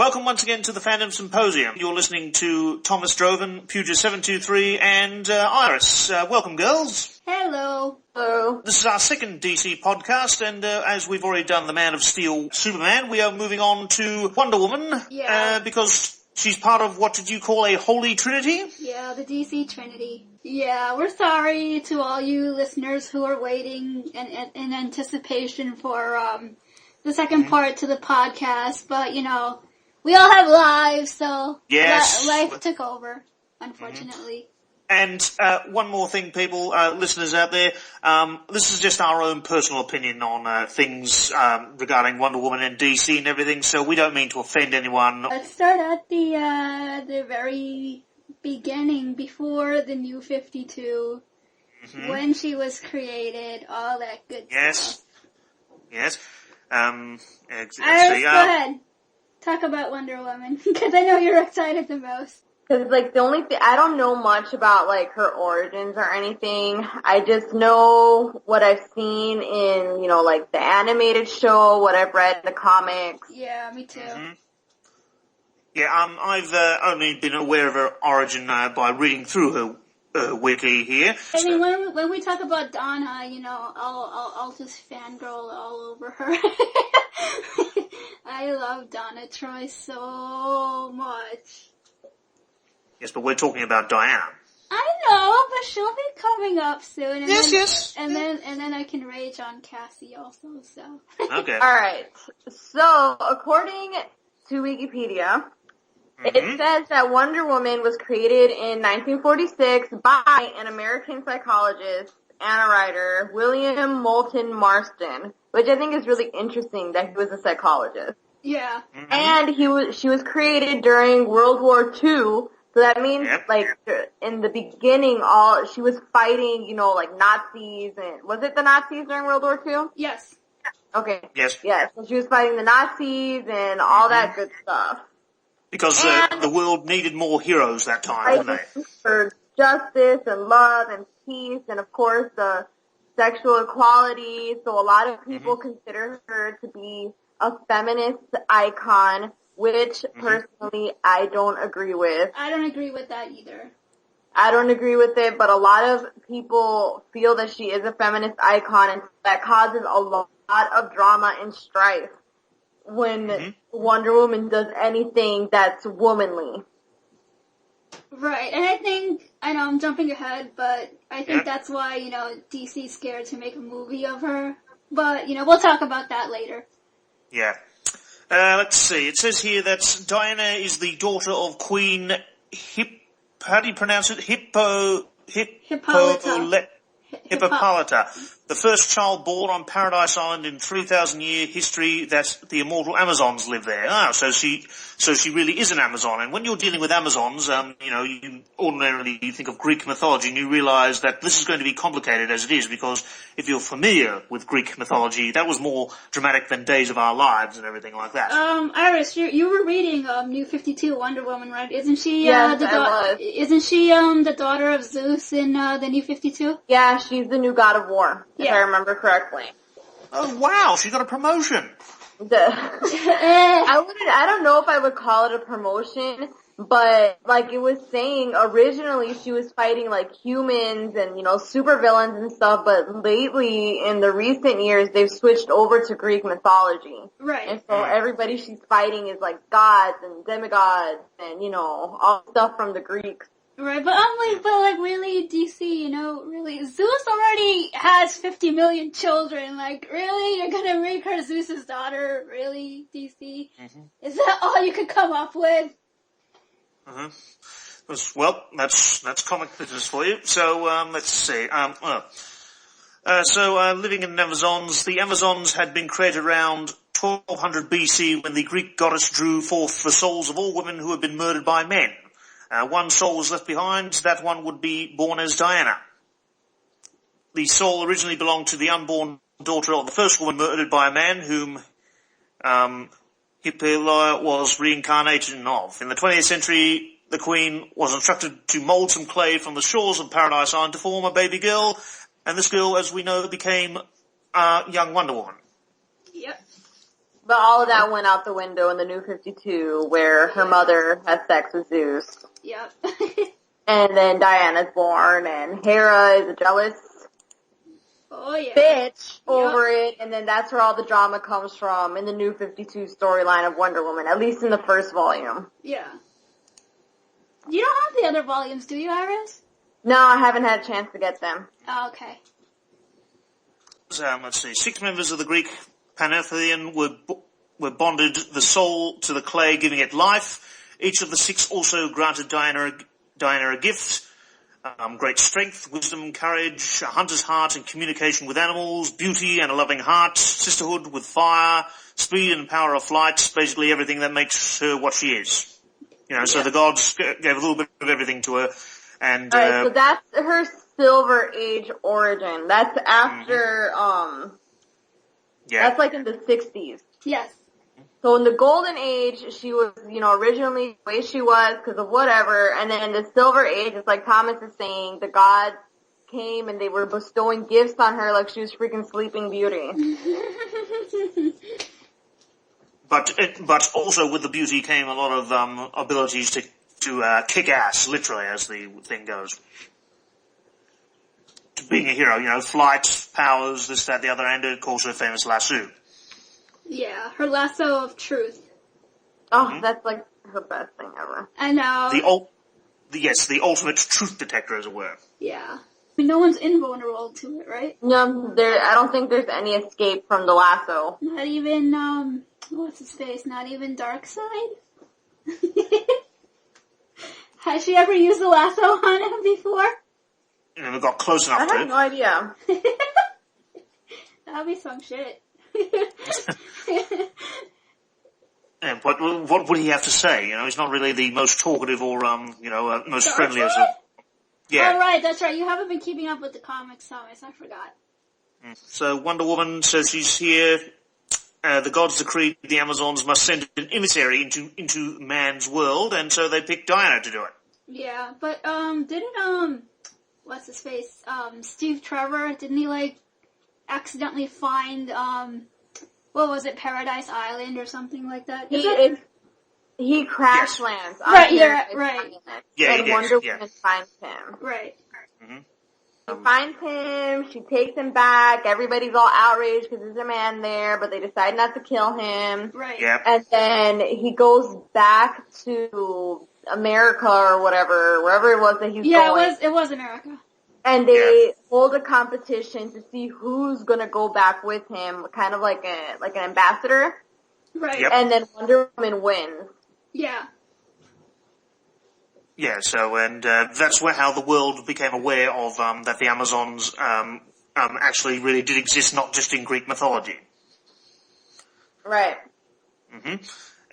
welcome once again to the Fandom Symposium. You're listening to Thomas Drovin, Puja723, and Iris. Welcome, girls. Hello. Hello. This is our second DC podcast, and as we've already done the Man of Steel Superman, we are moving on to Wonder Woman, because she's part of, what did you call, a holy trinity? Yeah, the DC Trinity. Yeah, we're sorry to all you listeners who are waiting in anticipation for the second part to the podcast, but, you know, we all have lives, so life took over, unfortunately. And one more thing, people, listeners out there, this is just our own personal opinion on things regarding Wonder Woman and DC and everything, so we don't mean to offend anyone. Let's start at the very beginning, before the New 52, when she was created, all that good stuff. Yes. Iris, go ahead. Talk about Wonder Woman, because I know you're excited the most. Because, like, the only thing, I don't know much about, like, her origins or anything. I just know what I've seen in, you know, like, the animated show, what I've read in the comics. Yeah, me too. Yeah, I've only been aware of her origin by reading through her wiki here. I mean, when we talk about Donna, you know, I'll just fangirl all over her. I love Donna Troy so much. Yes, but we're talking about Diana. I know, but she'll be coming up soon. And Yes. And then I can rage on Cassie also, so. Okay. Alright, so, according to Wikipedia, it says that Wonder Woman was created in 1946 by an American psychologist and a writer, William Moulton Marston, which I think is really interesting that he was a psychologist. Yeah. And she was created during World War II, so that means, like, in the beginning, she was fighting, you know, like, Nazis, and, was it the Nazis during World War II? Yes. Okay. Yes. Yeah, so she was fighting the Nazis and all that good stuff. Because the world needed more heroes that time, didn't they? For justice and love and peace and, of course, the sexual equality, so a lot of people consider her to be a feminist icon, which personally I don't agree with. I don't agree with that either. I don't agree with it, but a lot of people feel that she is a feminist icon, and that causes a lot of drama and strife when Wonder Woman does anything that's womanly. Right, and I know I'm jumping ahead, but I think that's why, you know, DC's scared to make a movie of her. But, you know, we'll talk about that later. Yeah. Let's see. It says here that Diana is the daughter of Queen how do you pronounce it? Hippolyta, the first child born on Paradise Island in 3,000-year history that the immortal Amazons live there. So she really is an Amazon. And when you're dealing with Amazons, you know, you ordinarily think of Greek mythology and you realize that this is going to be complicated as it is, because if you're familiar with Greek mythology, that was more dramatic than Days of Our Lives and everything like that. Iris, you were reading New 52 Wonder Woman, right? Isn't she Yes, I was. Isn't she the daughter of Zeus in the New 52? Yeah, she's the new god of war, if I remember correctly. Oh wow, she got a promotion. I don't know if I would call it a promotion, but like it was saying, originally she was fighting like humans and, you know, supervillains and stuff, but lately in the recent years they've switched over to Greek mythology. Right. And so everybody she's fighting is like gods and demigods and, you know, all stuff from the Greeks. Right, but really, DC, you know, really, Zeus already has 50 million children, like, really? You're gonna make her Zeus's daughter? Really, DC? Is that all you could come up with? Well, that's comic business for you. So, let's see. Living in Amazons, the Amazons had been created around 1200 BC when the Greek goddess drew forth the souls of all women who had been murdered by men. One soul was left behind, that one would be born as Diana. The soul originally belonged to the unborn daughter of the first woman murdered by a man whom Hippolyta was reincarnated of. In the 20th century, the queen was instructed to mold some clay from the shores of Paradise Island to form a baby girl, and this girl, as we know, became young Wonder Woman. Yep. But all of that went out the window in the New 52, where her mother has sex with Zeus. Yep. And then Diana's born, and Hera is a jealous bitch over it, and then that's where all the drama comes from in the New 52 storyline of Wonder Woman, at least in the first volume. Yeah. You don't have the other volumes, do you, Iris? No, I haven't had a chance to get them. Oh, okay. Let's see. 6 members of the Greek pantheon were bonded the soul to the clay, giving it life. Each of the 6 also granted Diana a gift. Great strength, wisdom, courage, a hunter's heart and communication with animals, beauty and a loving heart, sisterhood with fire, speed and power of flight, basically everything that makes her what she is. So the gods gave a little bit of everything to her. And, alright, so that's her Silver Age origin. That's after, that's like in the 60s. Yes. So in the Golden Age, she was, originally the way she was because of whatever, and then in the Silver Age, it's like Thomas is saying, the gods came and they were bestowing gifts on her like she was freaking Sleeping Beauty. But also with the beauty came a lot of abilities to kick ass, literally, as the thing goes. To being a hero, flight, powers, this, that, the other, and of course her famous lasso. Yeah, her lasso of truth. Oh, that's like the best thing ever. I know. The ultimate truth detector, as it were. Yeah. No one's invulnerable to it, right? No, I don't think there's any escape from the lasso. Not even, what's his face? Not even Darkseid? Has she ever used the lasso on him before? Never got close enough to it. I have no idea. That'd be some shit. And what would he have to say? He's not really the most talkative or, most friendly as a... Yeah. Oh, right, that's right. You haven't been keeping up with the comics, Thomas. I forgot. So Wonder Woman says she's here. The gods decreed the Amazons must send an emissary into man's world, and so they picked Diana to do it. Yeah, but, didn't, what's his face? Steve Trevor, didn't he, accidentally find, what was it, Paradise Island or something like that? He crash lands. Right, yeah, right. Yeah, and Wonder Woman finds him. Right. Mm-hmm. She finds him, she takes him back, everybody's all outraged because there's a man there, but they decide not to kill him. Right. Yep. And then he goes back to America or whatever, wherever it was that he's going. Yeah, it was America. And they hold a competition to see who's gonna go back with him, kind of like an ambassador. Right. Yep. And then Wonder Woman wins. Yeah. Yeah, so, and that's how the world became aware of that the Amazons actually really did exist, not just in Greek mythology. Right. Mm-hmm.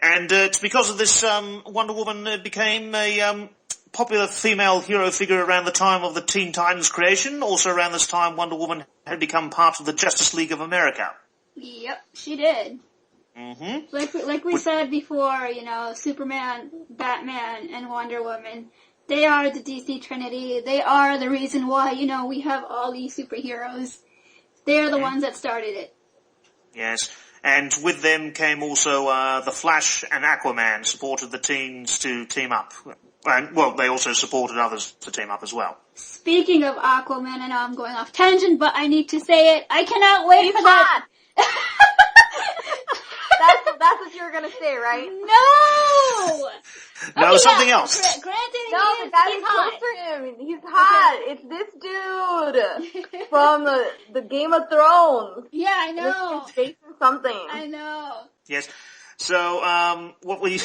And it's because of this Wonder Woman became a popular female hero figure around the time of the Teen Titans creation. Also around this time, Wonder Woman had become part of the Justice League of America. Yep, she did. Mm-hmm. Like we said before, Superman, Batman, and Wonder Woman, they are the DC Trinity. They are the reason why, we have all these superheroes. They are the ones that started it. Yes. And with them came also the Flash and Aquaman supported the teens to team up. And, well, they also supported others to team up as well. Speaking of Aquaman, and I'm going off tangent, but I need to say it. I cannot wait for that. That's what you were gonna say, right? No! No, okay, something else. Granted, no, he's close hot. to him. He's hot. Okay. It's this dude from the Game of Thrones. Yeah, I know. It's Jason something. I know. Yes. So, what were you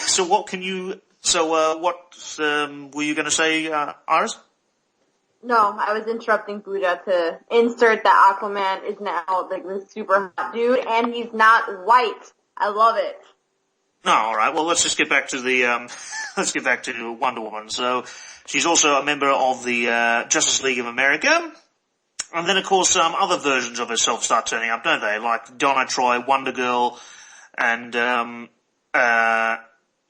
going to say, Iris? No, I was interrupting Buddha to insert that Aquaman is now like this super hot dude, and he's not white. I love it. No, alright, well let's just get back to let's get back to Wonder Woman. So, she's also a member of the, Justice League of America. And then of course, other versions of herself start turning up, don't they? Like Donna Troy, Wonder Girl, and, a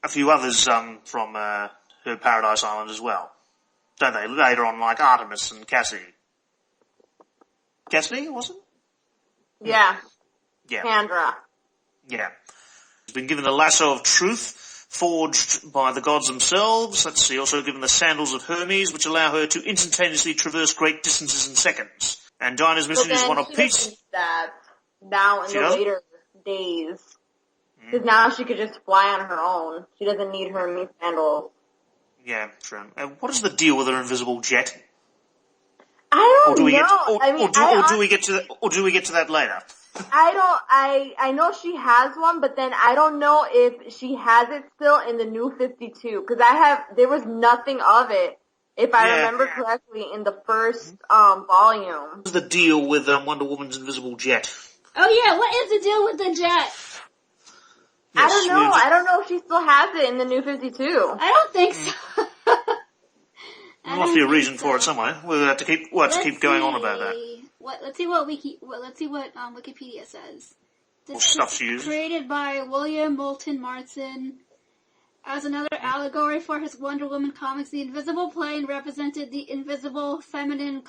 few others, from, her Paradise Island as well. Don't they? Later on, like Artemis and Cassidy. Cassidy, was it? Yeah. Yeah. Kendra. Yeah. been given the lasso of truth, forged by the gods themselves. Let's see, also given the sandals of Hermes, which allow her to instantaneously traverse great distances in seconds. And Dinah's mission is one of peace. That now in She the doesn't? later days. Because now she could just fly on her own. She doesn't need Hermes sandals. Yeah, true. What is the deal with her invisible jet? I don't Or do we know. do we get to that later? I know she has one, but then I don't know if she has it still in the new 52. Because there was nothing of it, if I remember correctly, in the first, volume. What is the deal with Wonder Woman's invisible jet? Oh yeah, what is the deal with the jet? I don't know. I don't know if she still has it in the new 52. I don't think so. There must be a reason for it somewhere. We'll have to keep going on about that. Let's see what Wikipedia says. What stuff she used. Created by William Moulton Marston. As another allegory for his Wonder Woman comics, the invisible plane represented the invisible feminine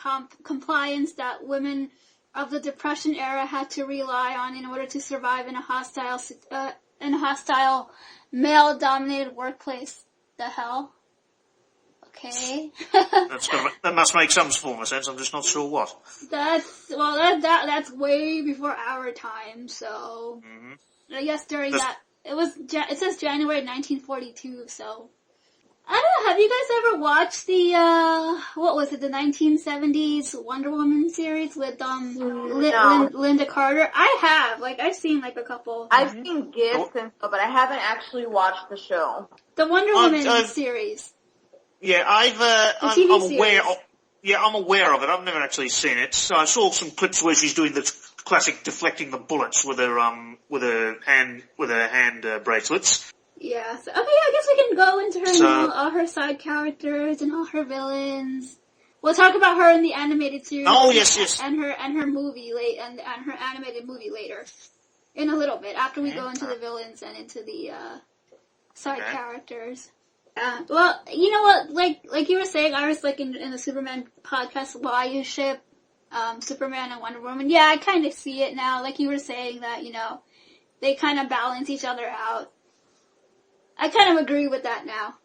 compliance that women of the Depression era had to rely on in order to survive in a hostile male-dominated workplace. The hell? Okay. That must make some form of sense. I'm just not sure what. That's way before our time. So I guess during that it says January 1942. So I don't know. Have you guys ever watched the the 1970s Wonder Woman series with Linda Carter? I have. I've seen a couple. I've seen gifs and stuff, but I haven't actually watched the show. The Wonder Woman series. Yeah, I'm aware. I'm aware of it. I've never actually seen it. So I saw some clips where she's doing the classic deflecting the bullets with her hand bracelets. Yeah. So, okay, I guess we can go into her all her side characters and all her villains. We'll talk about her in the animated series. Oh yes. And her movie and her animated movie later, in a little bit after we go into the villains and into the side characters. Well, you know what? Like you were saying, Iris, in the Superman podcast, why you ship Superman and Wonder Woman. Yeah, I kind of see it now. Like you were saying that, they kind of balance each other out. I kind of agree with that now.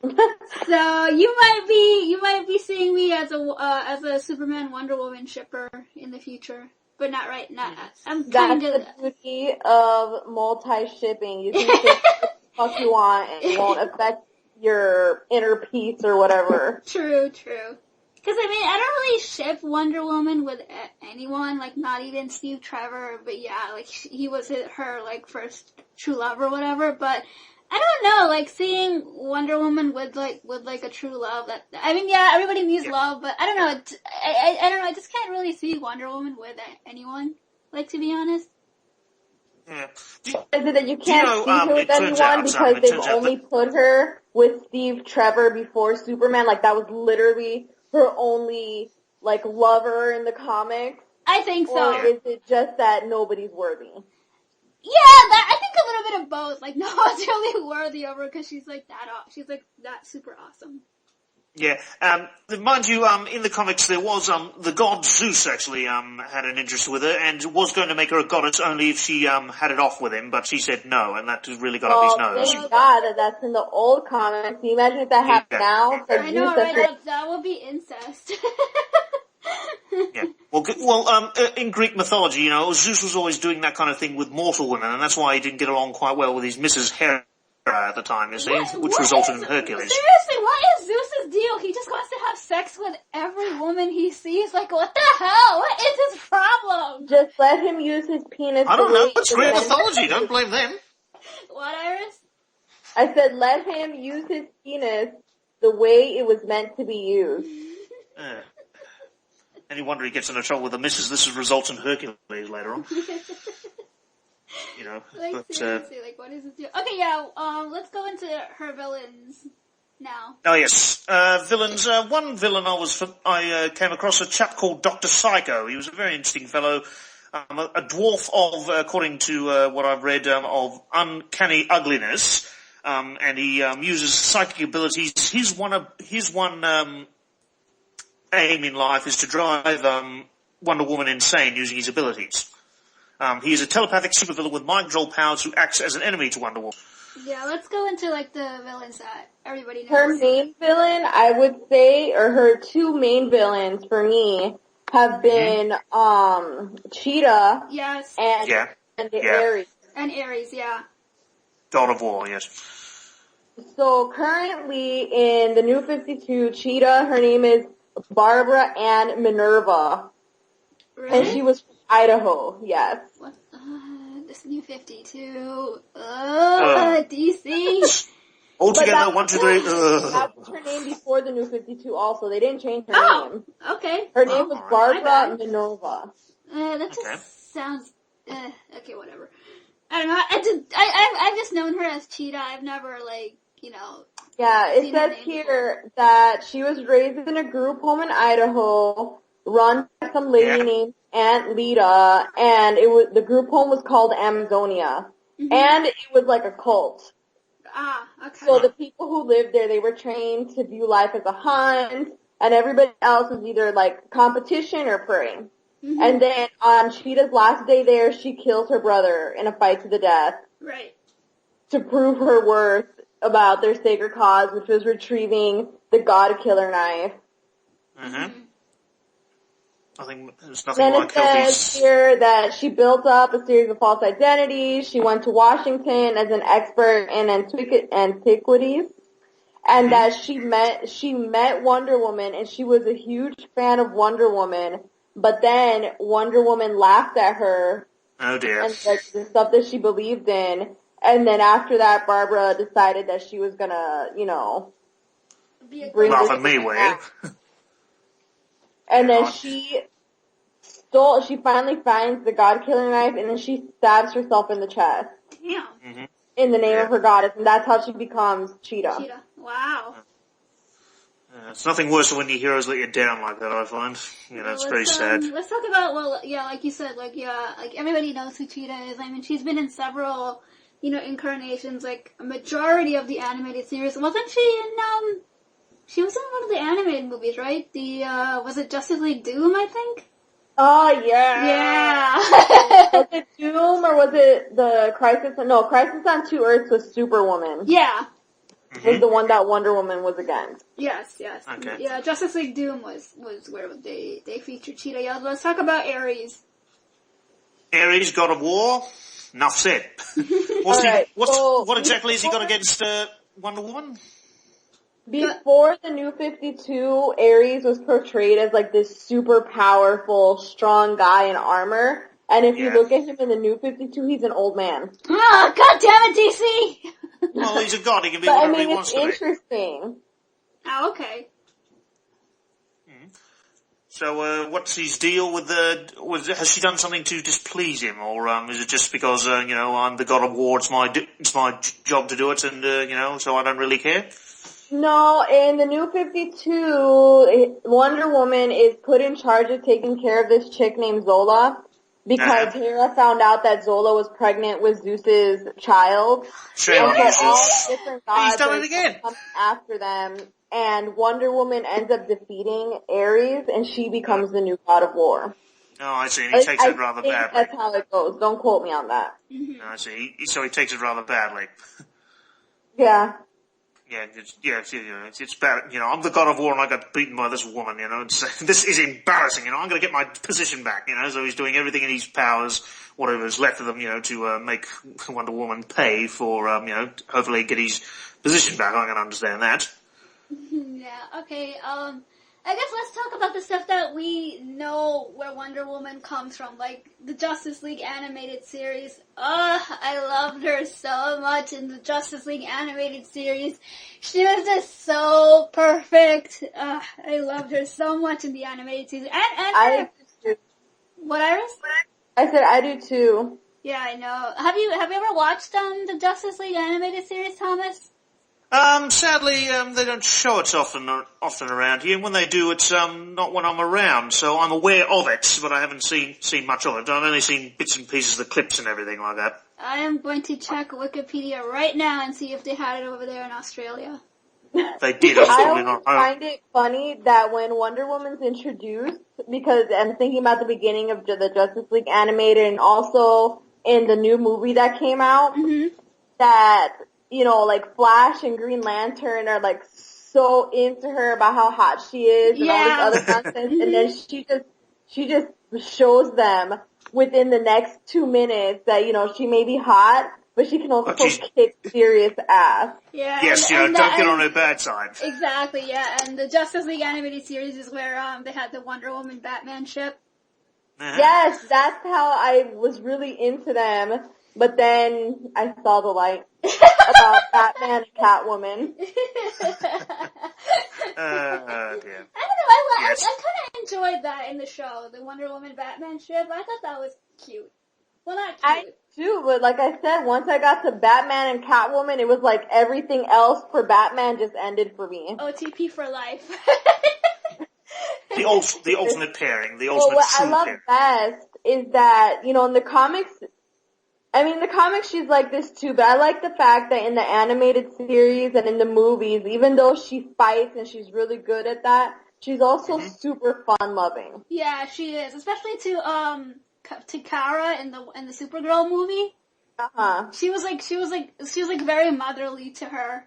So you might be seeing me as a Superman Wonder Woman shipper in the future, but not right now. I'm kind of the beauty of multi-shipping. You can ship what the fuck you want, and it won't affect your inner peace or whatever. True. Because I don't really ship Wonder Woman with anyone, not even Steve Trevor. But yeah, he was her first true love or whatever. But I don't know, seeing Wonder Woman with a true love. Everybody needs love, but I don't know. I don't know. I just can't really see Wonder Woman with anyone. To be honest. Yeah. Is it that you can't see her with anyone because they've only put her with Steve Trevor before Superman? That was literally her only lover in the comics? I think so. Or is it just that nobody's worthy? Yeah, I think a little bit of both. No one's really worthy of her because she's that super awesome. Yeah, mind you, in the comics there was, the god Zeus actually, had an interest with her and was going to make her a goddess only if she, had it off with him, but she said no, and that really got up his nose. Thank God that's in the old comics. Can you imagine if that happened now? I know, right? That would be incest. Yeah. Well, in Greek mythology, Zeus was always doing that kind of thing with mortal women, and that's why he didn't get along quite well with his Mrs. Hera at the time, you see, which resulted in Hercules. Seriously, what is Zeus's deal? He just wants to have sex with every woman he sees. What the hell? What is his problem? Just let him use his penis. I don't know. It's Greek mythology. Don't blame them. What, Iris? I said let him use his penis the way it was meant to be used. Any wonder he gets into trouble with the missus. This results in Hercules later on. Seriously, what is this deal? Okay, yeah, let's go into her villains now. Oh yes, villains. One villain I came across, a chap called Dr. Psycho. He was a very interesting fellow, a dwarf of, according to what I've read, of uncanny ugliness, and he uses psychic abilities. His one aim in life is to drive Wonder Woman insane using his abilities. He is a telepathic supervillain with mind control powers who acts as an enemy to Wonder Woman. Yeah, let's go into, like, the villains that everybody knows. Her main villain, I would say, or her two main villains for me have been, Cheetah. Yes. And Ares. And Ares, yeah. God of War, yes. So currently in the New 52, Cheetah, her name is Barbara Ann Minerva. Really? And she was from Idaho, yes. What? This New 52. DC. Altogether, 1, 2, 3. That was her name before the New 52 also. They didn't change her name. Okay. Her name was Barbara Minerva. That just sounds, okay, whatever. I don't know, I've just known her as Cheetah. I've never, like, you know. Yeah, it says here that she was raised in a group home in Idaho, run by some lady named Aunt Lita, and the group home was called Amazonia. Mm-hmm. And it was like a cult. Ah, okay. So the people who lived there, they were trained to view life as a hunt, and everybody else was either like competition or prey. Mm-hmm. And then on Cheetah's last day there, she kills her brother in a fight to the death. Right. To prove her worth about their sacred cause, which was retrieving the God Killer knife. Mm-hmm. There's nothing like it says here that she built up a series of false identities. She went to Washington as an expert in antiquities. And that she met Wonder Woman, and she was a huge fan of Wonder Woman. But then Wonder Woman laughed at her. Oh dear. And like the stuff that she believed in. And then after that, Barbara decided that she was gonna, bring laugh at me, will you? And then she finally finds the God Killer knife, and then she stabs herself in the chest. Damn. Mm-hmm. In the name of her goddess, and that's how she becomes Cheetah. Cheetah. Wow. It's nothing worse than when your heroes let you down like that, I find. It's very sad. Let's talk about, like you said, like everybody knows who Cheetah is. I mean, she's been in several, incarnations, like a majority of the animated series. Wasn't she in, she was in one of the animated movies, right? Was it Justice League Doom, I think? Oh, yeah. Yeah. Was it Doom or was it the Crisis? No, Crisis on Two Earths was Superwoman. Yeah. Mm-hmm. Was the one that Wonder Woman was against. Yes. Okay. Yeah, Justice League Doom was where they featured Cheetah. Yeah, let's talk about Ares. Ares, God of War. Enough said. What exactly has he got against Wonder Woman? Before the New 52, Ares was portrayed as like this super powerful, strong guy in armor. And if you look at him in the New 52, he's an old man. Oh, God damn it, DC! Well, he's a god. He can be whatever he wants to be. It's interesting. Oh, okay. So, what's his deal with has she done something to displease him, or is it just because I'm the God of War? It's my job to do it, and so I don't really care. No, in the New 52, Wonder Woman is put in charge of taking care of this chick named Zola. Because Hera found out that Zola was pregnant with Zeus's child. Shame on you, Zeus. Different gods He's done it again. After them, and Wonder Woman ends up defeating Ares, and she becomes the new God of War. Oh, I see. And he takes it rather badly. That's how it goes. Don't quote me on that. No, I see. So he takes it rather badly. Yeah. Yeah, it's bad. I'm the God of War and I got beaten by this woman, this is embarrassing, I'm gonna get my position back, so he's doing everything in his powers, whatever is left of them, to, make Wonder Woman pay for, hopefully get his position back. I can understand that. Yeah, okay, I guess let's talk about the stuff that we know where Wonder Woman comes from, like the Justice League animated series. I loved her so much in the Justice League animated series. She was just so perfect. I loved her so much in the animated series. I do too. What, Iris? I said I do too. Yeah, I know. Have you ever watched the Justice League animated series, Thomas? Sadly, they don't show it often around here. When they do, it's not when I'm around. So I'm aware of it, but I haven't seen much of it. I've only seen bits and pieces of the clips and everything like that. I am going to check Wikipedia right now and see if they had it over there in Australia. They did. I was I probably always not. find it funny that when Wonder Woman's introduced, because I'm thinking about the beginning of the Justice League animated and also in the new movie that came out, that, you know, like Flash and Green Lantern are like so into her about how hot she is and all this other nonsense, and then she just shows them within the next 2 minutes that, you know, she may be hot, but she can also kick serious ass. Yeah. Yes, don't get on her bad side. Exactly, yeah. And the Justice League animated series is where they had the Wonder Woman Batman ship. Yes, that's how I was really into them. But then I saw the light about Batman and Catwoman. Dear. I don't know, I kind of enjoyed that in the show, the Wonder Woman Batman ship. I thought that was cute. Well, not cute. I too, but like I said, once I got to Batman and Catwoman, it was like everything else for Batman just ended for me. OTP for life. The ultimate pairing, the ultimate what true I love pairing. best is that, you know, in the comics, she's like this too, but I like the fact that in the animated series and in the movies, even though she fights and she's really good at that, she's also super fun-loving. Yeah, she is, especially to Kara in the Supergirl movie. She was like very motherly to her.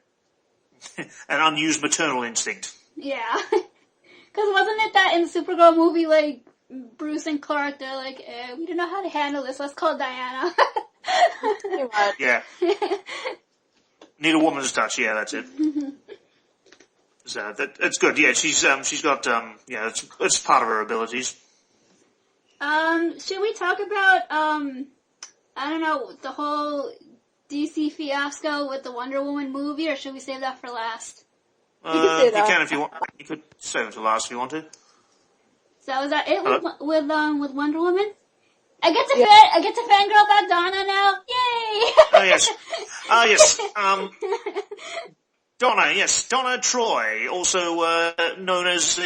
An unused maternal instinct. Yeah. Cause wasn't it that in the Supergirl movie, like, Bruce and Clark, they're like, we don't know how to handle this, let's call Diana. Yeah. Need a woman's touch, yeah, that's it. So, that's good, yeah, she's got, it's part of her abilities. Should we talk about, I don't know, the whole DC fiasco with the Wonder Woman movie, or should we save that for last? You can if you want. You could save it to last if you want to. So is that it with Wonder Woman? I get to fangirl about Donna now. Yay! Yes. Donna, yes, Donna Troy, also known as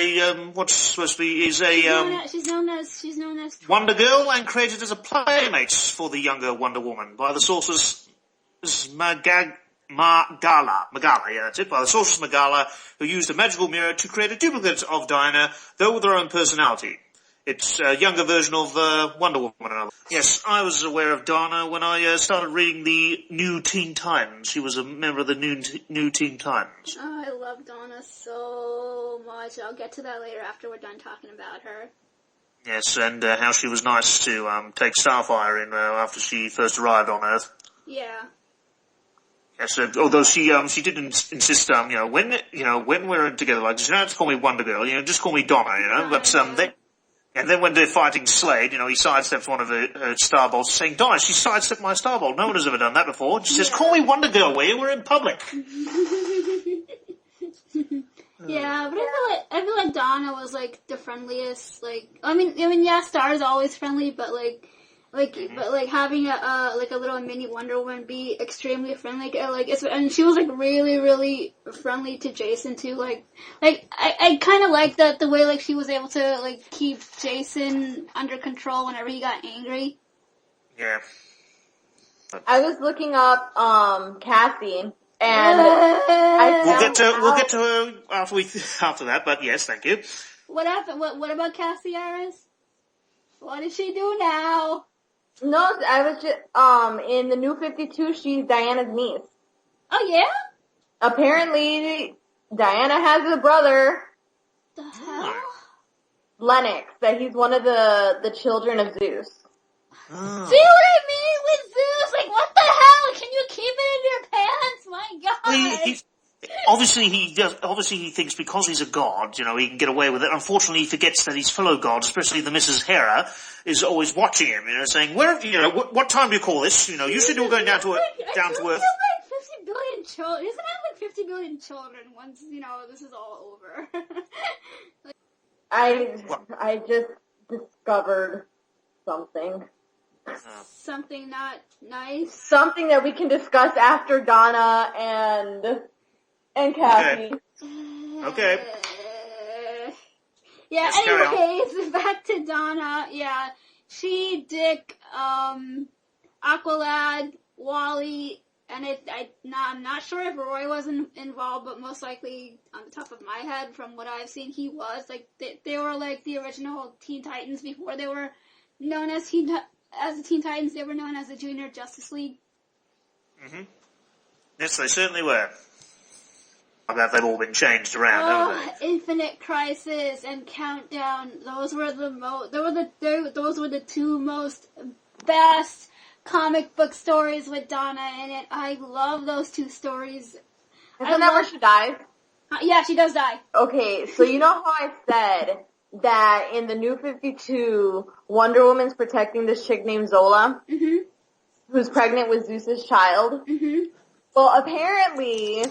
what's supposed to be she's known as Wonder Girl, and created as a playmate for the younger Wonder Woman by the sorceress Magala, yeah, that's it, by the sorceress Magala, who used a magical mirror to create a duplicate of Diana, though with her own personality. It's a younger version of Wonder Woman. Yes, I was aware of Donna when I started reading the New Teen Titans. She was a member of the New Teen Titans. Oh, I love Donna so much. I'll get to that later after we're done talking about her. Yes, and how she was nice to take Starfire in after she first arrived on Earth. Yeah. Yes, although she did insist, when we're together, like, you don't have to call me Wonder Girl, just call me Donna, but, and then when they're fighting Slade, he sidesteps one of her Starbolts, saying, Donna, she sidestepped my Starbolt. No one has ever done that before. She says, call me Wonder Girl, will you? We're in public. Yeah, but I feel like Donna was, like, the friendliest, like, I mean, yeah, Star's always friendly, but, but having a little mini Wonder Woman be extremely friendly, and she was, like, really, really friendly to Jason, too, I kind of like the way, like, she was able to, like, keep Jason under control whenever he got angry. Yeah. I was looking up, Cassie, and we'll get to her after that, but yes, thank you. What happened? What about Cassie Iris? What does she do now? No, I was just, in the New 52, she's Diana's niece. Oh, yeah? Apparently, Diana has a brother. The hell? Lennox, that he's one of the children of Zeus. Oh. See what I mean with Zeus? Like, what the hell? Can you keep it in your pants? My God. Obviously he thinks because he's a god, he can get away with it. Unfortunately, he forgets that his fellow god, especially the Mrs. Hera, is always watching him, saying, what time do you call this? You said you were going down to Earth. Like 50 billion children. Isn't that like 50 billion children once, this is all over? I just discovered something. Something not nice? Something that we can discuss after Donna and Cassie. Okay. Yeah, anyways, back to Donna. Yeah, she, Dick, Aqualad, Wally, and I'm not sure if Roy was involved, but most likely, on the top of my head, from what I've seen, he was. Like, they were like the original Teen Titans before they were known as the Teen Titans. They were known as the Junior Justice League. Mm-hmm. Yes, they certainly were. I bet they've all been changed around, haven't they? Infinite Crisis and Countdown. Those were the two most best comic book stories with Donna in it. I love those two stories. Isn't that where she dies? Yeah, she does die. Okay, so you know how I said that in the New 52, Wonder Woman's protecting this chick named Zola, who's pregnant with Zeus's child? Well, apparently...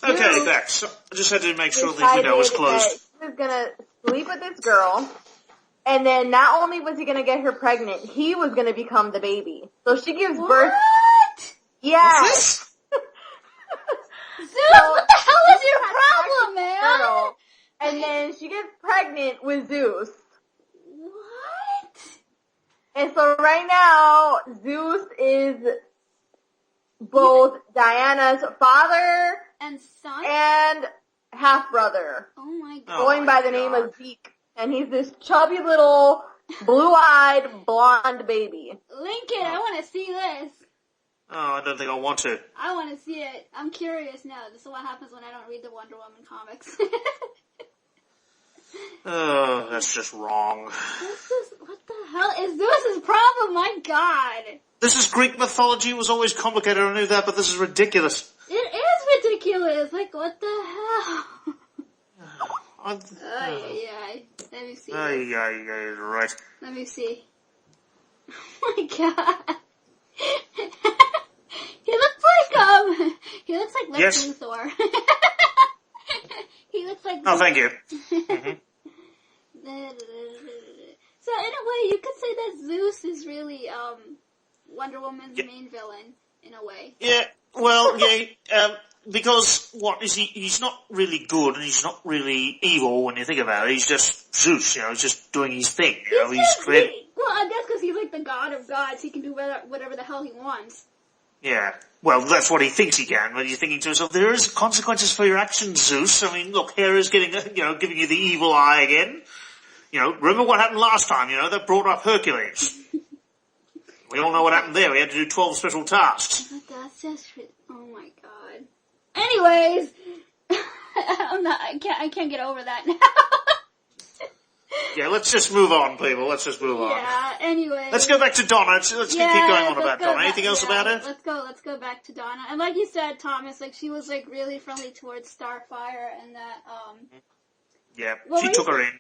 Okay, back. So I just had to make sure the window was closed. He was gonna sleep with this girl, and then not only was he gonna get her pregnant, he was gonna become the baby. So she gives birth. What? Yes. Zeus, what the hell is your problem, man? Girl, and then she gets pregnant with Zeus. What? And so right now, Zeus is both Diana's father and son and half-brother. Oh my god. Going by the name of Zeke. And he's this chubby little, blue-eyed, blonde baby. Lincoln, I want to see this. Oh, I don't think I want to. I want to see it. I'm curious now. This is what happens when I don't read the Wonder Woman comics. Oh, that's just wrong. What the hell is Zeus's problem? My god. This is Greek mythology. It was always complicated. I knew that, but this is ridiculous. It is ridiculous. Like, what the hell? Yeah. Let me see. Right. Let me see. Oh my god. He looks like Lex Luthor. He looks like... Oh, thank you. So, in a way, you could say that Zeus is really, Wonder Woman's main villain, in a way. Yeah, well, because, he's not really good and he's not really evil when you think about it. He's just Zeus, he's just doing his thing, he's creating... Well, I guess because he's like the god of gods, he can do whatever the hell he wants. Yeah, well, that's what he thinks he can, but you're thinking to yourself, there is consequences for your actions, Zeus. I mean, look, Hera's giving you the evil eye again. Remember what happened last time, that brought up Hercules. We all know what happened there. We had to do 12 special tasks. But that's just... Oh my god. Anyways, I can't get over that now. Yeah, let's just move on, people. Let's just move on. Yeah, anyway. Let's go back to Donna. Let's keep going on about Donna. Anything else about her? Let's go back to Donna. And like you said, Thomas, like, she was, like, really friendly towards Starfire and that, Yeah, she took her in,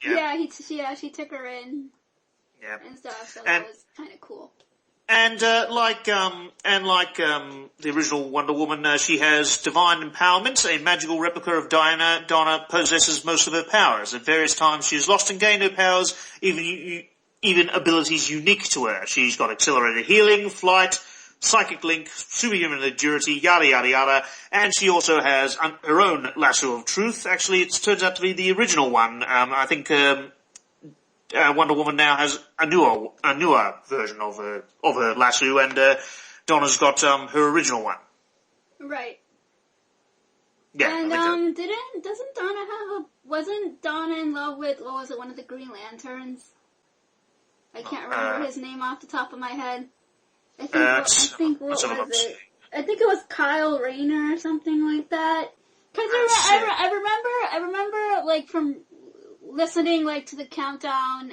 she took her in. Yeah. And stuff, so that was kind of cool. And like the original Wonder Woman, she has divine empowerment, a magical replica of Diana. Donna possesses most of her powers. At various times, she has lost and gained her powers, even abilities unique to her. She's got accelerated healing, flight, psychic link, superhuman agility, yada yada yada. And she also has her own lasso of truth. Actually, it turns out to be the original one. I think. Wonder Woman now has a newer version of her lasso, and Donna's got her original one. Right. Yeah. And wasn't Donna in love with, what was it, one of the Green Lanterns? I can't remember his name off the top of my head. I think what was it? I think it was Kyle Rayner or something like that. Because I remember like from listening like to the Countdown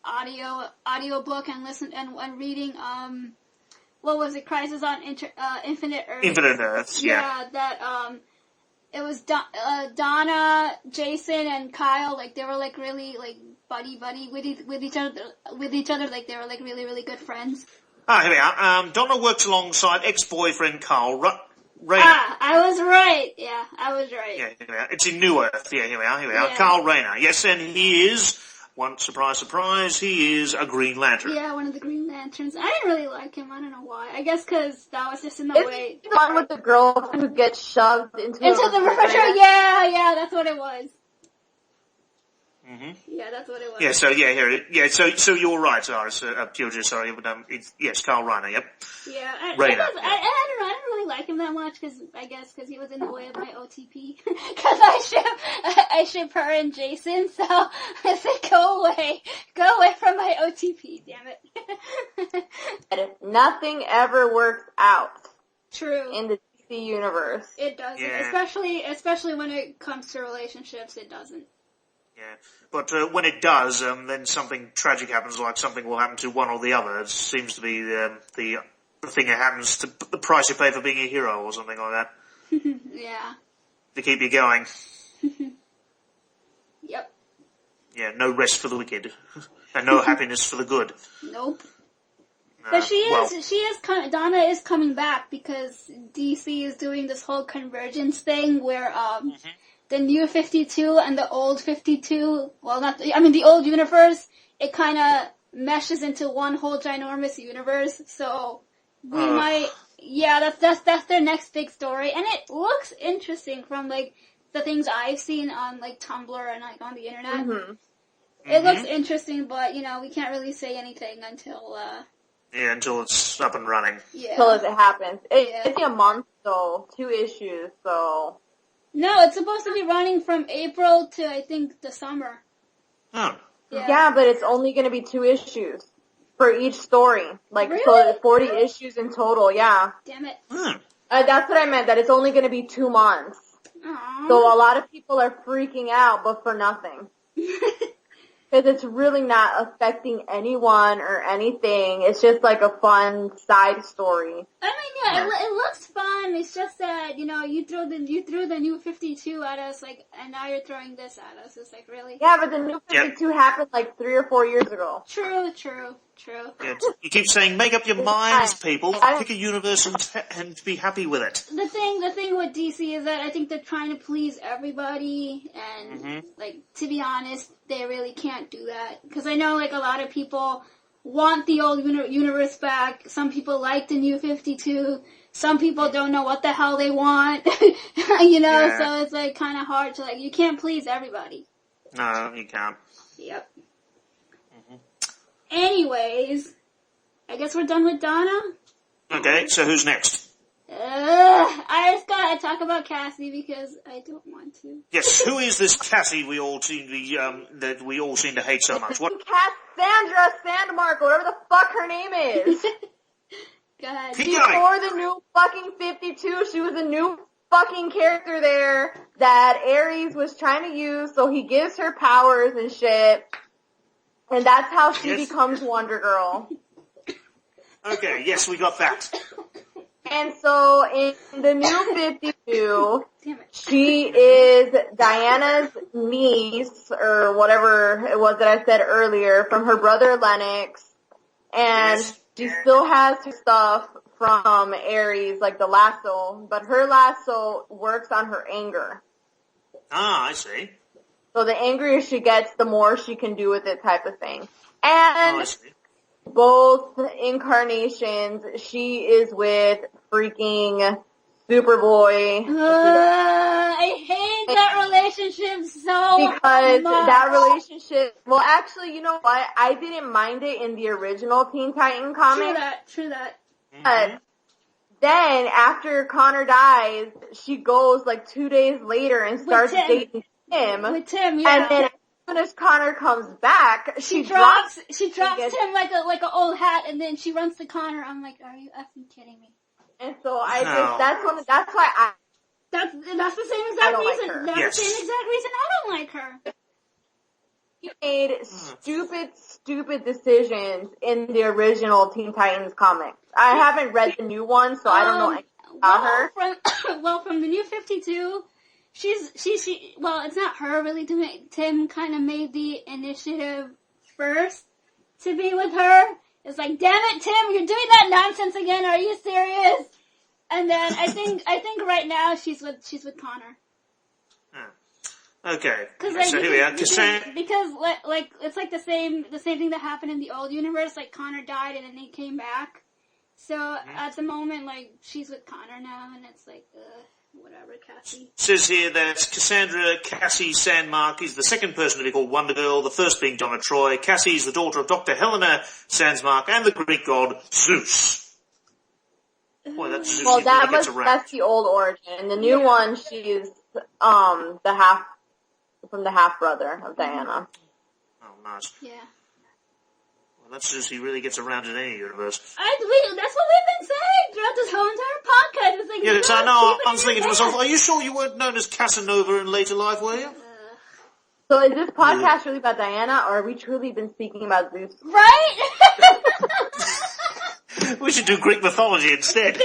audio book and reading what was it, Crisis on Infinite Earth. Infinite Earth, yeah. That it was Donna, Jason, and Kyle, like they were like really like buddy with each other, like they were like really really good friends. Ah, here we are. Donna works alongside ex-boyfriend Carl Rayner. Ah, I was right. Yeah, I was right. Yeah, here we are. It's in New Earth. Yeah, here we are. Yeah. Carl Rayner. Yes, and he is, surprise, surprise, he is a Green Lantern. Yeah, one of the Green Lanterns. I didn't really like him. I don't know why. I guess because that was just in the way. The one with the girl who gets shoved into the refrigerator. Yeah, that's what it was. Yeah, that's what it was. Yeah, so so you're right, Iris. Pure, sorry, but yes, Carl Reiner. Yep. Yeah, I Reiner. don't know. I don't really like him that much because he was in the way of my OTP. Because I ship her and Jason. So I said, go away from my OTP. Damn it. Nothing ever works out. True. In the DC universe. It doesn't, especially when it comes to relationships. It doesn't. Yeah, but when it does, then something tragic happens, like something will happen to one or the other. It seems to be the thing that happens to the price you pay for being a hero or something like that. Yeah. To keep you going. Yep. Yeah, no rest for the wicked. And no happiness for the good. Nope. But Donna is coming back because DC is doing this whole convergence thing where, the new 52 and the old 52, the old universe, it kind of meshes into one whole ginormous universe, so we might, that's their next big story, and it looks interesting from, like, the things I've seen on, like, Tumblr and, like, on the internet. It looks interesting, but, we can't really say anything until, until it's up and running. Yeah. Until it happens. It's a month, though, 2 issues, so... No, it's supposed to be running from April to, I think, the summer. Oh. Yeah, but it's only going to be 2 issues for each story. Like, really? so 40 issues in total, yeah. Damn it. That's what I meant, that it's only going to be 2 months. Aww. So a lot of people are freaking out, but for nothing. Because it's really not affecting anyone or anything. It's just like a fun side story. I mean, yeah, it looks fun. It's just that, you threw the new 52 at us, like, and now you're throwing this at us. It's like, really? Yeah, but the new 52 happened like 3 or 4 years ago. True. Yeah, you keep saying, make up your minds, people. Pick a universe and be happy with it. The thing with DC is that I think they're trying to please everybody, and, like, to be honest, they really can't do that. Because I know, like, a lot of people want the old universe back. Some people like the new 52. Some people don't know what the hell they want. So it's, like, kind of hard to, like, you can't please everybody. No, you can't. Yep. Anyways, I guess we're done with Donna. Okay, so who's next? I just gotta talk about Cassie because I don't want to. Yes, who is this Cassie we all seem to hate so much? What? Cassandra Sandmark, whatever the fuck her name is. Go ahead. Before the new fucking 52, she was a new fucking character there that Ares was trying to use, so he gives her powers and shit. And that's how she becomes Wonder Girl. Okay, yes, we got that. And so in the new 52, she is Diana's niece, or whatever it was that I said earlier, from her brother Lennox. And she still has her stuff from Ares, like the lasso, but her lasso works on her anger. Ah, I see. So the angrier she gets, the more she can do with it, type of thing. And both incarnations, she is with freaking Superboy. I hate that relationship so much. Because that relationship, well actually, you know what? I didn't mind it in the original Teen Titan comic. True that. But then, after Connor dies, she goes like 2 days later and starts dating Tim. With Tim, yeah. And then as soon as Connor comes back, she drops Tim like an old hat, and then she runs to Connor. I'm like, are you effing kidding me? And so that's why that's the same exact reason. Like that's the same exact reason I don't like her. She made stupid decisions in the original Teen Titans comic. I haven't read the new one, so I don't know anything about her. From the new 52, it's not her really to make, Tim kind of made the initiative first to be with her. It's like, damn it, Tim, you're doing that nonsense again, are you serious? And then I think right now she's with Connor. Okay. So here we are. Because it's like the same thing that happened in the old universe, like Connor died and then he came back. So at the moment, like, she's with Connor now, and it's like, whatever, Cassie. Says here that Cassandra Cassie Sandmark is the second person to be called Wonder Girl, the first being Donna Troy. Cassie is the daughter of Dr. Helena Sandsmark and the Greek god Zeus. Boy, that's Zeus. Well, that's the old origin. And the new one, she's from the half brother of Diana. Oh, nice. Yeah. Well, that's Zeus. He really gets around in any universe. That's what we've been saying throughout this whole entire podcast. It's like, Yes, I know. I was thinking to myself, are you sure you weren't known as Casanova in later life, were you? So is this podcast really about Diana, or have we truly been speaking about Zeus? Right? We should do Greek mythology instead.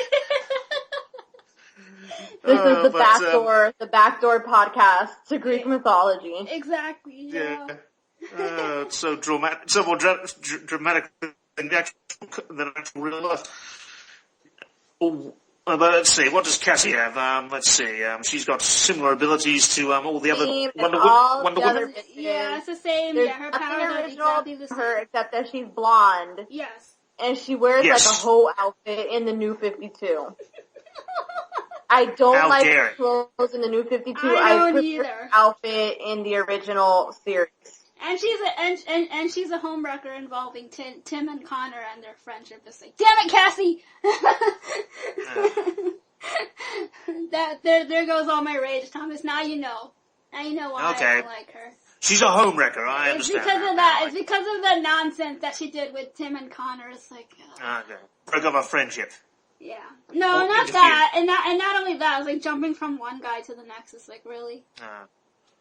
This is the backdoor podcast to Greek mythology. Exactly. Yeah. It's so dramatic, so more dramatic than actual real life. Oh, but let's see, what does Cassie have? Let's see, she's got similar abilities to all the other Wonder Woman. Yeah, it's the same. There's her nothing powers are original exactly the to same. her except that she's blonde. Yes. And she wears like a whole outfit in the New 52. I don't like her clothes in the New 52. I prefer her outfit in the original series. And she's a homewrecker involving Tim and Connor and their friendship. It's like, damn it, Cassie! There goes all my rage, Thomas. Now you know. Now you know why I don't like her. She's a homewrecker, I understand. It's because of that. It's because of the nonsense that she did with Tim and Connor. It's like, okay. Broke up our friendship. Yeah. No, not that. And not only that, it's like jumping from one guy to the next. It's like, really?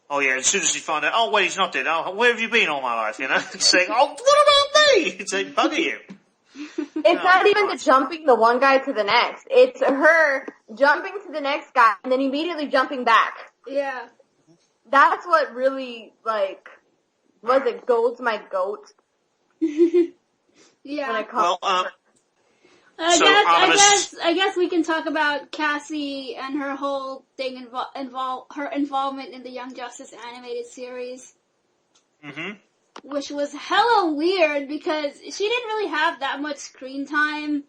Oh yeah, as soon as you find out, oh wait, he's not dead. Oh, where have you been all my life, you know? Saying, oh, what about me? It's like, bugger you. It's not even the jumping the one guy to the next. It's her jumping to the next guy and then immediately jumping back. Yeah. That's what really, golds my goat. Yeah. When it comes I guess we can talk about Cassie and her whole thing her involvement in the Young Justice animated series. Mm-hmm. Which was hella weird because she didn't really have that much screen time.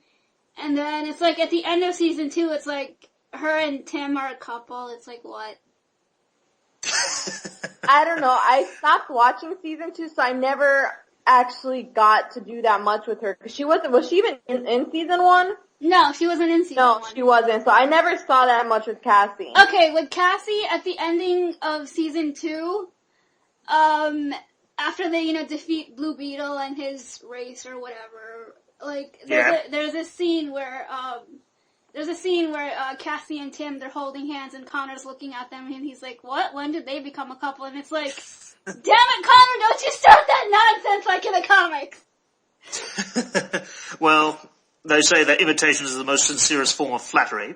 And then it's like at the end of season 2, it's like her and Tim are a couple. It's like, what? I don't know. I stopped watching season 2, so I never actually got to do that much with her. Cause was she even in season 1? No, she wasn't in season 1. No, she wasn't. So I never saw that much with Cassie. Okay, with Cassie, at the ending of season 2, after they, defeat Blue Beetle and his race or whatever, like, there's a scene where Cassie and Tim, they're holding hands and Connor's looking at them and he's like, what? When did they become a couple? And it's like, damn it, Connor, don't you start that nonsense like in the comics. Well, they say that imitation is the most sincerest form of flattery.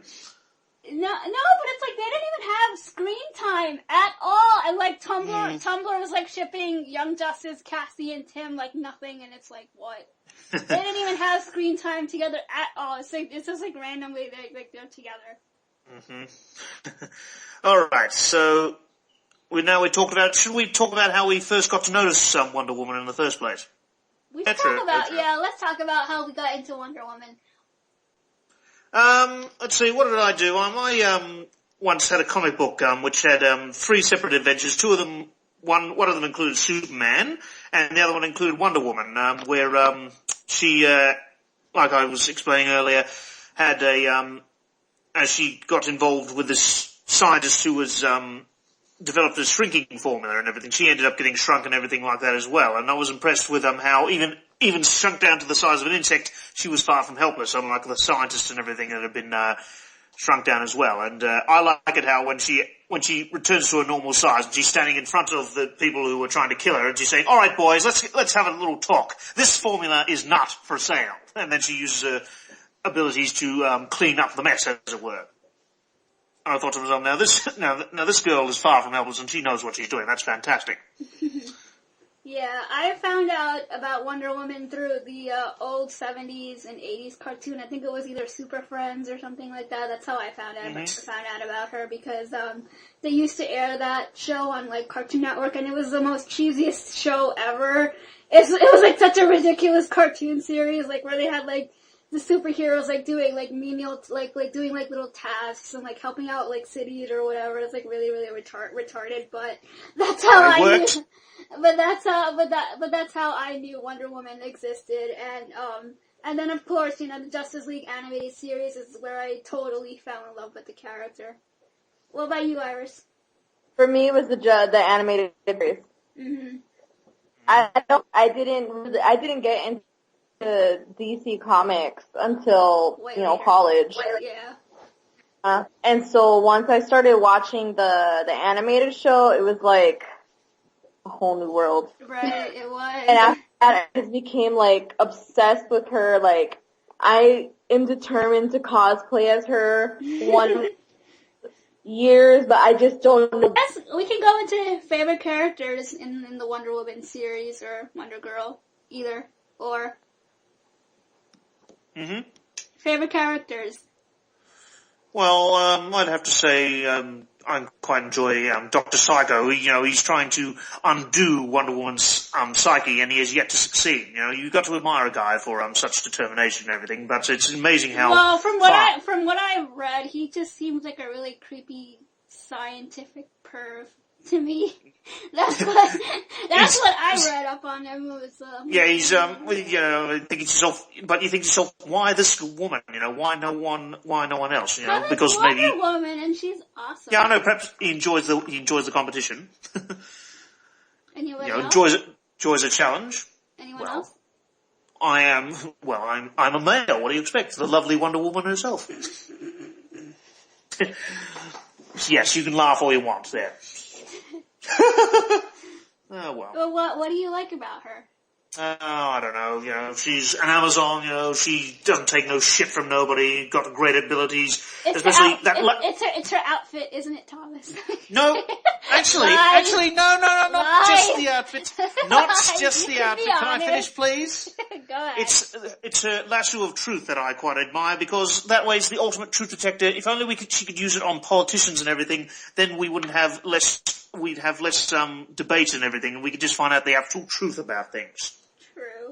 No, but it's like they didn't even have screen time at all. And like Tumblr was like shipping Young Justice, Cassie, and Tim like nothing, and it's like, what? They didn't even have screen time together at all. It's just like randomly they're together. Mm-hmm. All right, so should we talk about how we first got to notice Wonder Woman in the first place? Let's talk about how we got into Wonder Woman. Let's see, what did I do? I once had a comic book, which had, 3 separate adventures. One of them included Superman, and the other one included Wonder Woman, where, she, like I was explaining earlier, had as she got involved with this scientist who was, developed a shrinking formula and everything. She ended up getting shrunk and everything like that as well. And I was impressed with how even shrunk down to the size of an insect, she was far from helpless, unlike the scientists and everything that had been shrunk down as well. And I like it how when she returns to her normal size, and she's standing in front of the people who were trying to kill her, and she's saying, "All right, boys, let's have a little talk. This formula is not for sale." And then she uses her abilities to clean up the mess, as it were. I thought to myself, now this girl is far from helpless and she knows what she's doing. That's fantastic. Yeah, I found out about Wonder Woman through the old 70s and 80s cartoon. I think it was either Super Friends or something like that. That's how I found out about her because they used to air that show on like Cartoon Network and it was the most cheesiest show ever. It was like such a ridiculous cartoon series, like where they had like the superheroes like doing like menial like doing like little tasks and like helping out like cities or whatever. It's like really retarded, but that's how I knew. But that's how I knew Wonder Woman existed, and then of course, you know, the Justice League animated series is where I totally fell in love with the character. What about you, Iris? For me, it was the animated series. Mhm. I didn't get into DC Comics until college. Yeah. And so once I started watching the animated show, it was like a whole new world. Right, it was. And after that, I just became like obsessed with her. Like, I am determined to cosplay as her one years, but I just don't know. Yes, we can go into favorite characters in the Wonder Woman series or Wonder Girl, either or. Favorite characters. Well, I'd have to say I quite enjoy Dr. Psycho. You know, he's trying to undo Wonder Woman's psyche, and he has yet to succeed. You know, you've got to admire a guy for such determination and everything. But it's amazing how. Well, from what I've read, he just seems like a really creepy scientific perv to me. That's what I read up on him. Was, yeah, he's you know, thinking to yourself, but you think to yourself, why this woman? You know, why no one else? You know, because Wonder maybe Woman, and she's awesome. Yeah, I know. Perhaps he enjoys the competition. Anyone else? Enjoys a challenge. Anyone else? I'm a male. What do you expect? The lovely Wonder Woman herself. Yes, you can laugh all you want there. Oh, well. Well, what do you like about her? I don't know, you know, she's an Amazon, you know, she doesn't take no shit from nobody, got great abilities, especially it's her outfit, isn't it, Thomas? No, actually, no, not just the outfit. Not just the outfit. Can I finish, please? Go ahead. It's her lasso of truth that I quite admire, because that way it's the ultimate truth detector. If only she could use it on politicians and everything, then we'd have less debate and everything, and we could just find out the actual truth about things. True.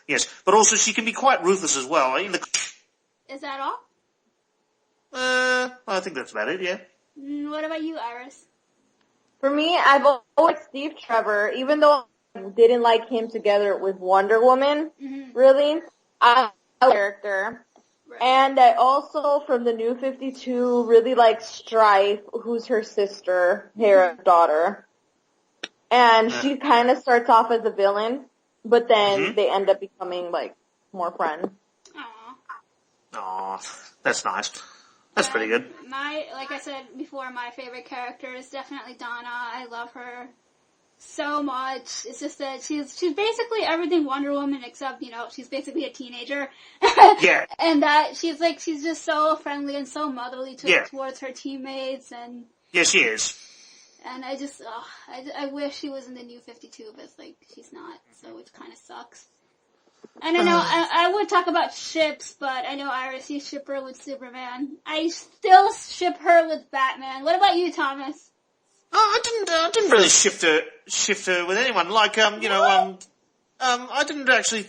Yes, but also she can be quite ruthless as well. Is that all? I think that's about it, yeah. What about you, Iris? For me, I've always Steve Trevor, even though I didn't like him together with Wonder Woman, really. I like the character. Right. And I also, from the New 52, really like Strife, who's her sister, Hera's daughter. And she kind of starts off as a villain, but then they end up becoming, like, more friends. Aww, that's nice. That's pretty good. Like I said before, my favorite character is definitely Donna. I love her so much. It's just that she's basically everything Wonder Woman, except, you know, she's basically a teenager. Yeah. And that she's just so friendly and so motherly towards her teammates, and. Yeah, she is. And I just, I wish she was in the New 52, but it's like, she's not, so it kind of sucks. And I know, I would talk about ships, but I know Iris, you ship her with Superman. I still ship her with Batman. What about you, Thomas? Oh, I didn't really shift her with anyone. Like, you know, I didn't actually,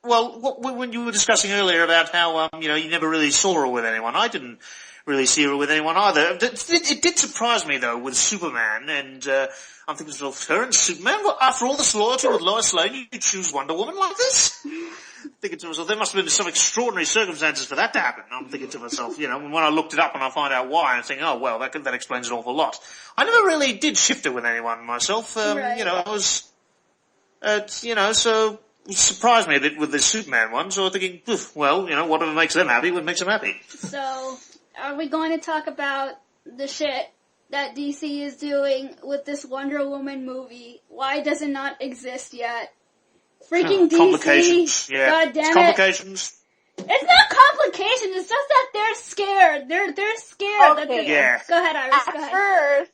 well, when you were discussing earlier about how, you know, you never really saw her with anyone, I didn't really see her with anyone either. It did surprise me, though, with Superman, and I'm thinking to myself, her and Superman, after all this loyalty with Lois Lane, you choose Wonder Woman like this? Thinking to myself, there must have been some extraordinary circumstances for that to happen. I'm thinking to myself, you know, when I looked it up and I find out why, I'm thinking, oh, well, that explains an awful lot. I never really did shift her with anyone myself. Right. You know, I was, you know, so it surprised me a bit with the Superman one, so I'm thinking, well, you know, whatever makes them happy, what makes them happy. So, are we going to talk about the shit that DC is doing with this Wonder Woman movie? Why does it not exist yet? Freaking DC. Complications, yeah. God damn it. Complications. It's not complications, it's just that they're scared. They're scared. Okay. Yeah. Go ahead, Iris, go ahead. At first,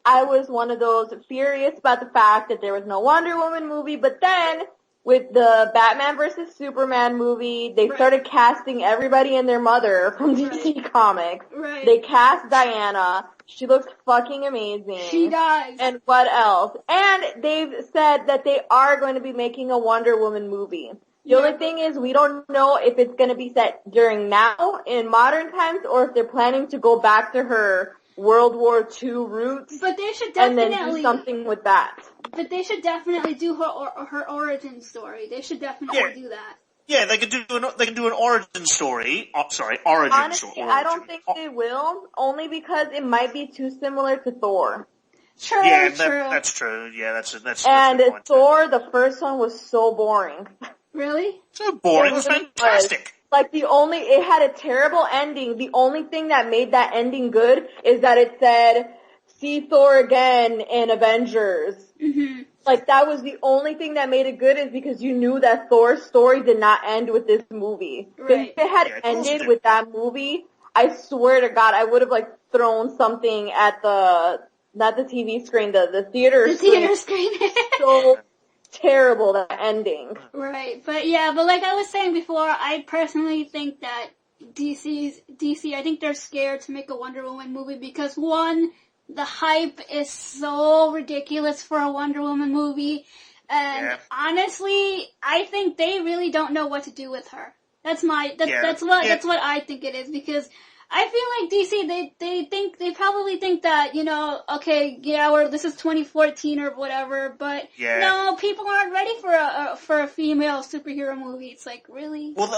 I was one of those furious about the fact that there was no Wonder Woman movie, but then, with the Batman vs. Superman movie, they started casting everybody and their mother from DC Comics. Right. They cast Diana. She looks fucking amazing. She does. And what else? And they've said that they are going to be making a Wonder Woman movie. The only thing is we don't know if it's going to be set during now in modern times or if they're planning to go back to her World War II roots. But they should and definitely then do something with that. But they should definitely do her origin story. They should definitely do that. Yeah, they can do an origin story. Origin Honestly, story. I don't think they will, only because it might be too similar to Thor. True, Yeah, true. that's true. Yeah, that's a good point. Thor, the first one was so boring. Really? So boring. It was fantastic. Like it had a terrible ending. The only thing that made that ending good is that it said, "See Thor again in Avengers." Mm-hmm. Like that was the only thing that made it good is because you knew that Thor's story did not end with this movie. Right. If it had ended with that movie, I swear to God, I would have like thrown something at not the TV screen, the theater screen. The theater screen. So terrible, that ending. Right, but like I was saying before, I personally think that DC, I think they're scared to make a Wonder Woman movie because one, the hype is so ridiculous for a Wonder Woman movie, and honestly, I think they really don't know what to do with her. That's what I think it is, because I feel like DC, they probably think that, this is 2014 or whatever, but no, people aren't ready for a female superhero movie. It's like, really? Well,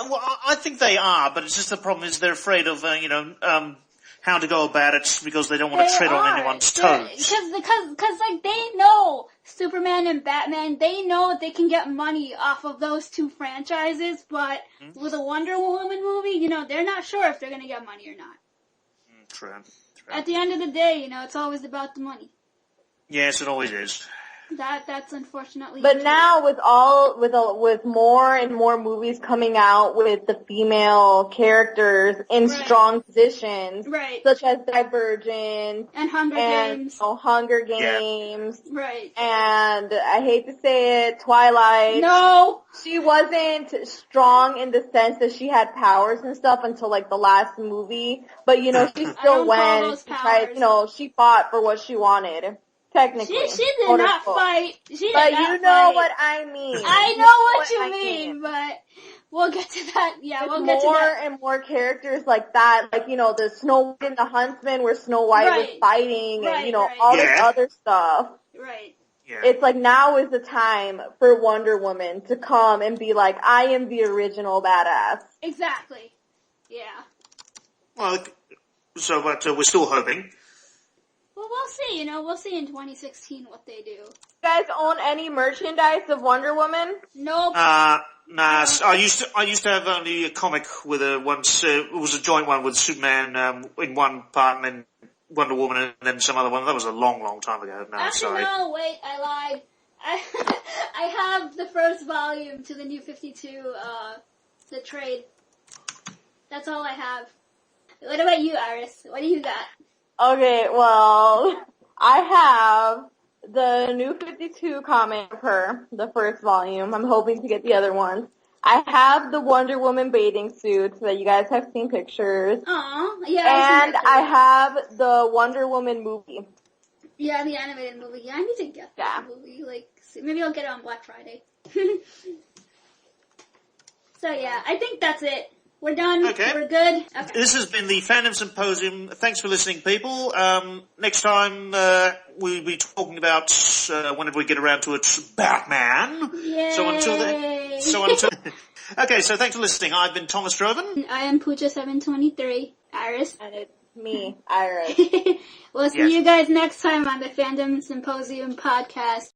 I think they are, but it's just the problem is they're afraid of, how to go about it because they don't want to tread on anyone's toes. Because like they know Superman and Batman, they know they can get money off of those two franchises, but with a Wonder Woman movie, they're not sure if they're going to get money or not. True. At the end of the day, it's always about the money. Yes, it always is. That's unfortunately. But now with more and more movies coming out with the female characters in strong positions, such as Divergent and Hunger Games, right? And I hate to say it, Twilight. No, she wasn't strong in the sense that she had powers and stuff until like the last movie. But she still went. She tried. She fought for what she wanted. Technically. She did not fight. But you know what I mean. I know what you mean, but we'll get to that. Yeah, we'll get to that. More and more characters like that, like, the Snow White and the Huntsman where Snow White was fighting and, all this other stuff. Right. Yeah. It's like now is the time for Wonder Woman to come and be like, I am the original badass. Exactly. Yeah. Well, but we're still hoping. Well, we'll see, we'll see in 2016 what they do. You guys own any merchandise of Wonder Woman? Nope. Nah. I used to have only a comic with it was a joint one with Superman, in one part and then Wonder Woman and then some other one. That was a long, long time ago. No, actually, sorry. No, wait, I lied. I have the first volume to the New 52, the trade. That's all I have. What about you, Iris? What do you got? Okay, well, I have the New 52 comic of her, the first volume. I'm hoping to get the other ones. I have the Wonder Woman bathing suit that you guys have seen pictures. Aww, yeah. And I have the Wonder Woman movie. Yeah, the animated movie. Yeah, I need to get that movie. Maybe I'll get it on Black Friday. So yeah, I think that's it. We're done. Okay. We're good. Okay. This has been the Fandom Symposium. Thanks for listening, people. Next time, we'll be talking about, whenever we get around to it, Batman. Yay. So until then, okay, so thanks for listening. I've been Thomas Drovin. I am Pooja723. Iris. And it's me, Iris. We'll see you guys next time on the Fandom Symposium podcast.